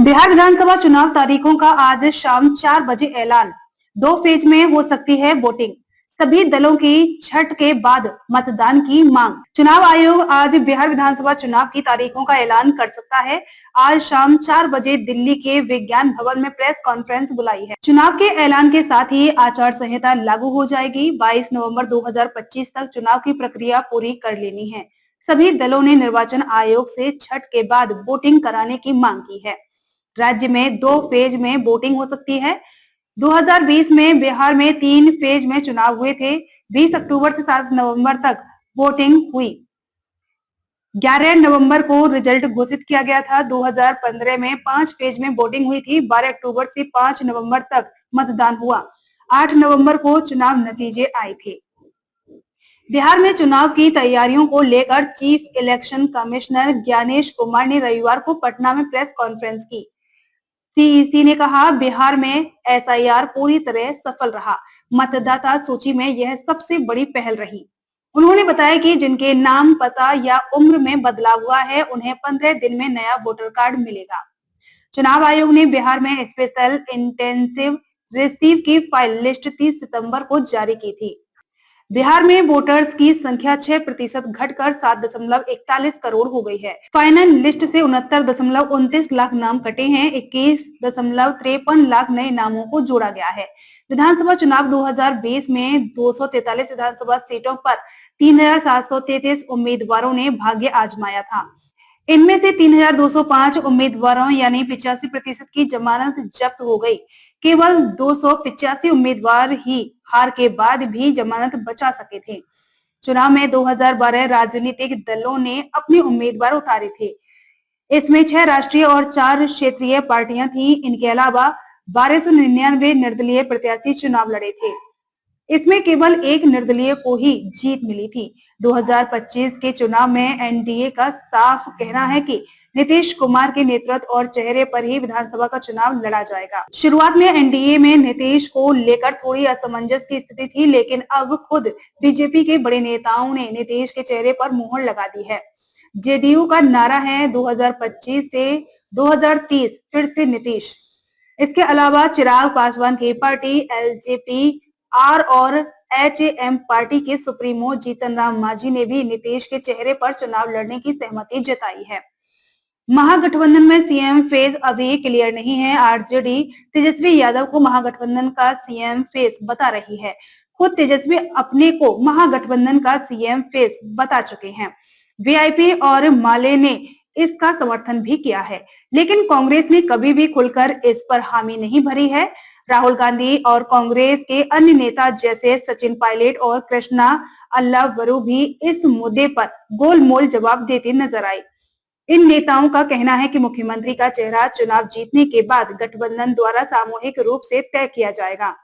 बिहार विधानसभा चुनाव तारीखों का आज शाम 4 बजे ऐलान। 2 फेज में हो सकती है वोटिंग। सभी दलों की छठ के बाद मतदान की मांग। चुनाव आयोग आज बिहार विधानसभा चुनाव की तारीखों का ऐलान कर सकता है। आज शाम 4 बजे दिल्ली के विज्ञान भवन में प्रेस कॉन्फ्रेंस बुलाई है। चुनाव के ऐलान के साथ ही आचार संहिता लागू हो जाएगी। 22 नवंबर 2025 तक चुनाव की प्रक्रिया पूरी कर लेनी है। सभी दलों ने निर्वाचन आयोग से छठ के बाद वोटिंग कराने की मांग की है। राज्य में 2 फेज में वोटिंग हो सकती है। 2020 में बिहार में 3 फेज में चुनाव हुए थे। 20 अक्टूबर से 7 नवंबर तक वोटिंग हुई। 11 नवंबर को रिजल्ट घोषित किया गया था। 2015 में 5 फेज में वोटिंग हुई थी। 12 अक्टूबर से 5 नवंबर तक मतदान हुआ। 8 नवंबर को चुनाव नतीजे आए थे। बिहार में चुनाव की तैयारियों को लेकर chief election commissioner Gyanesh Kumar ने रविवार को पटना में प्रेस कॉन्फ्रेंस की। सीईसी ने कहा, बिहार में एसआईआर पूरी तरह सफल रहा। मतदाता सूची में यह सबसे बड़ी पहल रही। उन्होंने बताया कि जिनके नाम, पता या उम्र में बदलाव हुआ है, उन्हें 15 दिन में नया वोटर कार्ड मिलेगा। चुनाव आयोग ने बिहार में स्पेशल इंटेंसिव रिसीव की फाइल लिस्ट 30 सितंबर को जारी की थी। बिहार में वोटर्स की संख्या 6% घटकर 7.41 करोड़ हो गई है। फाइनल लिस्ट से 69.29 लाख नाम कटे हैं। 21.53 लाख नए नामों को जोड़ा गया है। विधानसभा चुनाव 2020 में 243 विधानसभा सीटों पर 3,733 उम्मीदवारों ने भाग्य आजमाया था। इनमें से 3,205 उम्मीदवारों यानी 85% की जमानत जब्त हो गई। केवल 285 उम्मीदवार ही हार के बाद भी जमानत बचा सके थे। चुनाव में 2012 राजनीतिक दलों ने अपने उम्मीदवार उतारे थे। इसमें 6 राष्ट्रीय और 4 क्षेत्रीय पार्टियां थी। इनके अलावा 1299 निर्दलीय प्रत्याशी चुनाव लड़े थे। इसमें केवल एक निर्दलीय को ही जीत मिली थी। 2025 के चुनाव में एनडीए का साफ कहना है कि नीतीश कुमार के नेतृत्व और चेहरे पर ही विधानसभा का चुनाव लड़ा जाएगा। शुरुआत में एनडीए में नीतीश को लेकर थोड़ी असमंजस की स्थिति थी, लेकिन अब खुद बीजेपी के बड़े नेताओं ने नीतीश के चेहरे पर मुहर लगा दी है। जेडीयू का नारा है 2025 से 2030 फिर से नीतीश। इसके अलावा चिराग पासवान की पार्टी एलजेपी आर और एचएएम पार्टी के सुप्रीमो जीतन राम मांझी ने भी नीतीश के चेहरे पर चुनाव लड़ने की सहमति जताई है। महागठबंधन में सीएम फेस अभी क्लियर नहीं है। आरजेडी तेजस्वी यादव को महागठबंधन का सीएम फेस बता रही है। खुद तेजस्वी अपने को महागठबंधन का सीएम फेस बता चुके हैं। वीआईपी और माले ने इसका समर्थन भी किया है, लेकिन कांग्रेस ने कभी भी खुलकर इस पर हामी नहीं भरी है। राहुल गांधी और कांग्रेस के अन्य नेता जैसे सचिन पायलट और कृष्णा अल्लावरू भी इस मुद्दे पर गोलमोल जवाब देते नजर आए। इन नेताओं का कहना है कि मुख्यमंत्री का चेहरा चुनाव जीतने के बाद गठबंधन द्वारा सामूहिक रूप से तय किया जाएगा।